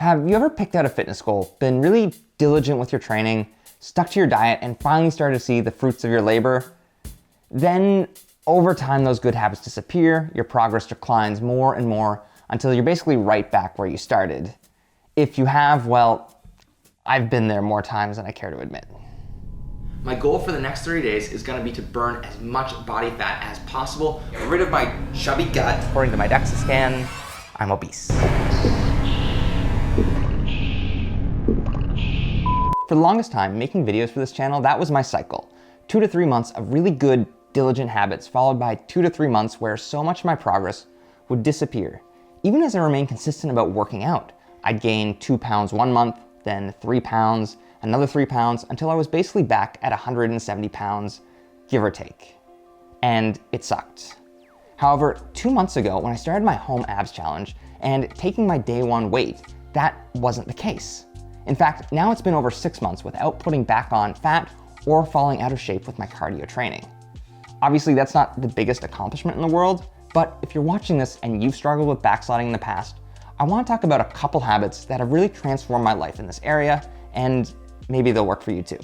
Have you ever picked out a fitness goal, been really diligent with your training, stuck to your diet, and finally started to see the fruits of your labor? Then over time, those good habits disappear, your progress declines more and more until you're basically right back where you started. If you have, well, I've been there more times than I care to admit. My goal for the next 30 days is gonna be to burn as much body fat as possible, get rid of my chubby gut. According to my DEXA scan, I'm obese. For the longest time, making videos for this channel, that was my cycle. 2 to 3 months of really good, diligent habits, followed by 2 to 3 months where so much of my progress would disappear. Even as I remained consistent about working out, I'd gain 2 pounds 1 month, then 3 pounds, another 3 pounds, until I was basically back at 170 pounds, give or take. And it sucked. However, 2 months ago, when I started my home abs challenge and taking my day 1 weight, that wasn't the case. In fact, now it's been over 6 months without putting back on fat or falling out of shape with my cardio training. Obviously, that's not the biggest accomplishment in the world, but if you're watching this and you've struggled with backsliding in the past, I want to talk about a couple habits that have really transformed my life in this area, and maybe they'll work for you too.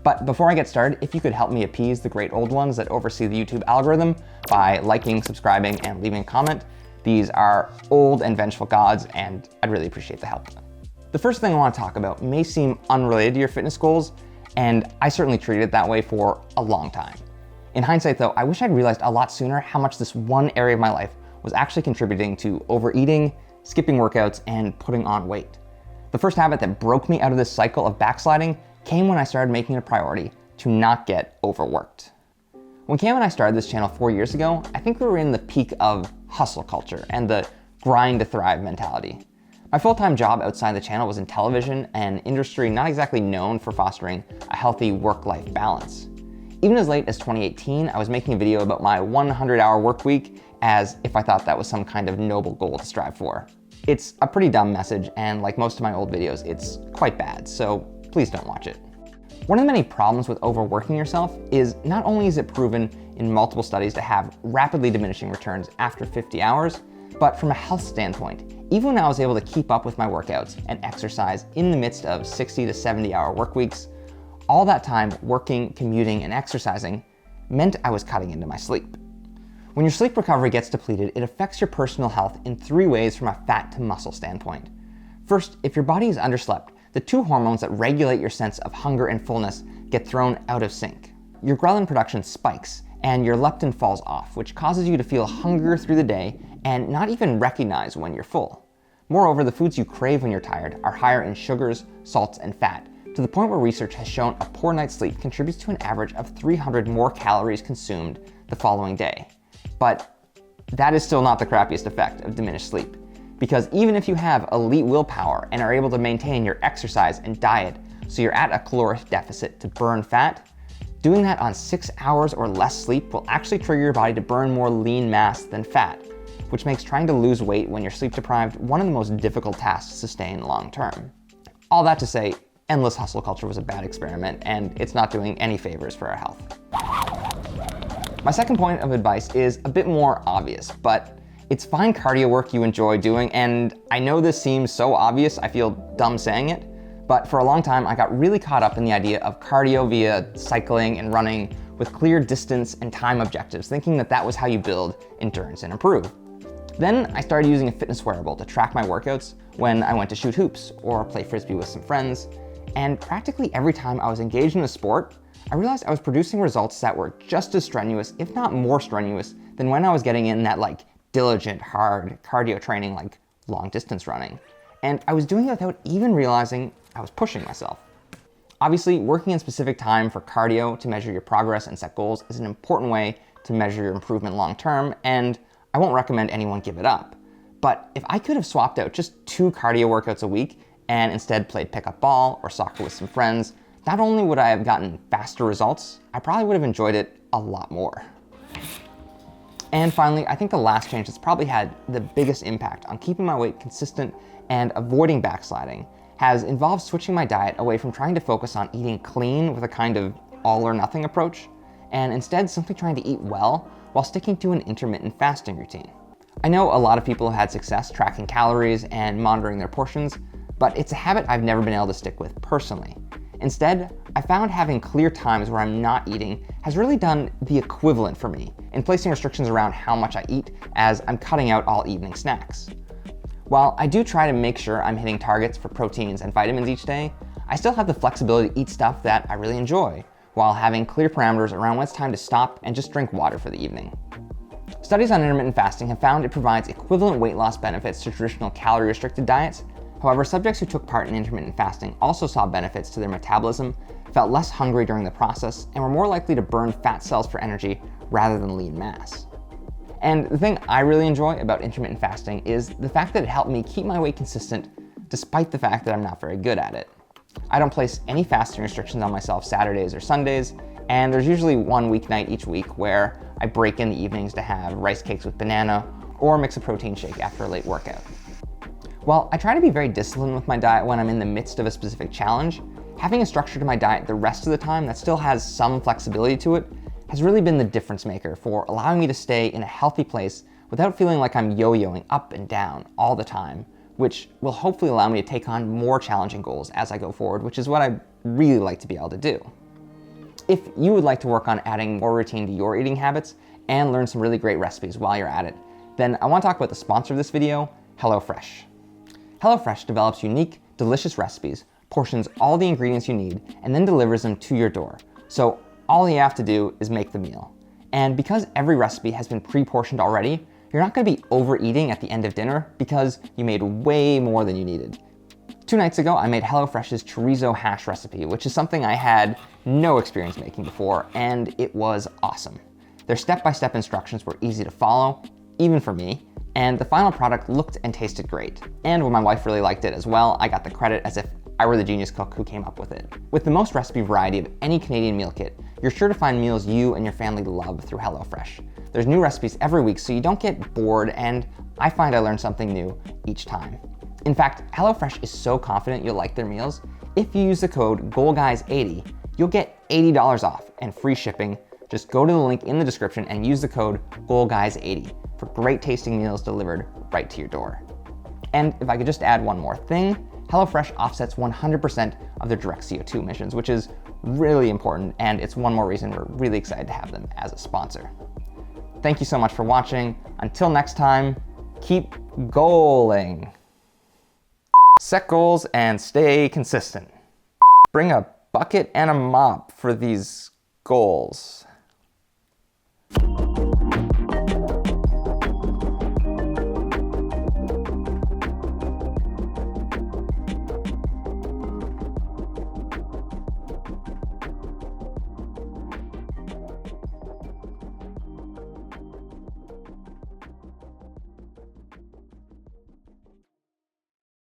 But before I get started, if you could help me appease the great old ones that oversee the YouTube algorithm by liking, subscribing, and leaving a comment. These are old and vengeful gods, and I'd really appreciate the help. The first thing I want to talk about may seem unrelated to your fitness goals, and I certainly treated it that way for a long time. In hindsight though, I wish I'd realized a lot sooner how much this one area of my life was actually contributing to overeating, skipping workouts, and putting on weight. The first habit that broke me out of this cycle of backsliding came when I started making it a priority to not get overworked. When Cam and I started this channel 4 years ago, I think we were in the peak of hustle culture and the grind to thrive mentality. My full-time job outside the channel was in television, an industry not exactly known for fostering a healthy work-life balance. Even as late as 2018, I was making a video about my 100-hour work week as if I thought that was some kind of noble goal to strive for. It's a pretty dumb message, and like most of my old videos, it's quite bad, so please don't watch it. One of the many problems with overworking yourself is not only is it proven in multiple studies to have rapidly diminishing returns after 50 hours, but from a health standpoint, even when I was able to keep up with my workouts and exercise in the midst of 60 to 70-hour work weeks, all that time working, commuting, and exercising meant I was cutting into my sleep. When your sleep recovery gets depleted, it affects your personal health in 3 ways from a fat to muscle standpoint. First, if your body is underslept, the 2 hormones that regulate your sense of hunger and fullness get thrown out of sync. Your ghrelin production spikes, and your leptin falls off, which causes you to feel hunger through the day and not even recognize when you're full. Moreover, the foods you crave when you're tired are higher in sugars, salts, and fat, to the point where research has shown a poor night's sleep contributes to an average of 300 more calories consumed the following day. But that is still not the crappiest effect of diminished sleep, because even if you have elite willpower and are able to maintain your exercise and diet so you're at a caloric deficit to burn fat, doing that on 6 hours or less sleep will actually trigger your body to burn more lean mass than fat, which makes trying to lose weight when you're sleep deprived one of the most difficult tasks to sustain long term. All that to say, endless hustle culture was a bad experiment, and it's not doing any favors for our health. My second point of advice is a bit more obvious, but it's find cardio work you enjoy doing, and I know this seems so obvious, I feel dumb saying it, but for a long time I got really caught up in the idea of cardio via cycling and running with clear distance and time objectives, thinking that that was how you build endurance and improve. Then I started using a fitness wearable to track my workouts when I went to shoot hoops or play frisbee with some friends, and practically every time I was engaged in a sport, I realized I was producing results that were just as strenuous, if not more strenuous, than when I was getting in that diligent, hard cardio training like long distance running. And I was doing it without even realizing I was pushing myself. Obviously, working in specific time for cardio to measure your progress and set goals is an important way to measure your improvement long term, and I won't recommend anyone give it up. But if I could have swapped out just 2 cardio workouts a week and instead played pickup ball or soccer with some friends, not only would I have gotten faster results, I probably would have enjoyed it a lot more. And finally, I think the last change that's probably had the biggest impact on keeping my weight consistent and avoiding backsliding has involved switching my diet away from trying to focus on eating clean with a kind of all or nothing approach, and instead simply trying to eat well while sticking to an intermittent fasting routine. I know a lot of people have had success tracking calories and monitoring their portions, but it's a habit I've never been able to stick with personally. Instead, I found having clear times where I'm not eating has really done the equivalent for me in placing restrictions around how much I eat, as I'm cutting out all evening snacks. While I do try to make sure I'm hitting targets for proteins and vitamins each day, I still have the flexibility to eat stuff that I really enjoy, while having clear parameters around when it's time to stop and just drink water for the evening. Studies on intermittent fasting have found it provides equivalent weight loss benefits to traditional calorie-restricted diets. However, subjects who took part in intermittent fasting also saw benefits to their metabolism, felt less hungry during the process, and were more likely to burn fat cells for energy rather than lean mass. And the thing I really enjoy about intermittent fasting is the fact that it helped me keep my weight consistent despite the fact that I'm not very good at it. I don't place any fasting restrictions on myself Saturdays or Sundays, and there's usually one weeknight each week where I break in the evenings to have rice cakes with banana or mix a protein shake after a late workout. While I try to be very disciplined with my diet when I'm in the midst of a specific challenge, having a structure to my diet the rest of the time that still has some flexibility to it has really been the difference maker for allowing me to stay in a healthy place without feeling like I'm yo-yoing up and down all the time, which will hopefully allow me to take on more challenging goals as I go forward, which is what I really like to be able to do. If you would like to work on adding more routine to your eating habits and learn some really great recipes while you're at it, then I want to talk about the sponsor of this video, HelloFresh. HelloFresh develops unique, delicious recipes, portions all the ingredients you need, and then delivers them to your door. So all you have to do is make the meal. And because every recipe has been pre-portioned already, you're not going to be overeating at the end of dinner because you made way more than you needed. 2 nights ago, I made HelloFresh's chorizo hash recipe, which is something I had no experience making before, and it was awesome. Their step-by-step instructions were easy to follow, even for me, and the final product looked and tasted great. And when my wife really liked it as well, I got the credit as if I were the genius cook who came up with it. With the most recipe variety of any Canadian meal kit, you're sure to find meals you and your family love through HelloFresh. There's new recipes every week, so you don't get bored, and I find I learn something new each time. In fact, HelloFresh is so confident you'll like their meals, if you use the code GOALGUYS80, you'll get $80 off and free shipping. Just go to the link in the description and use the code GOALGUYS80 for great tasting meals delivered right to your door. And if I could just add one more thing, HelloFresh offsets 100% of their direct CO2 emissions, which is really important, and it's one more reason we're really excited to have them as a sponsor. Thank you so much for watching. Until next time, keep goaling. Set goals and stay consistent. Bring a bucket and a mop for these goals.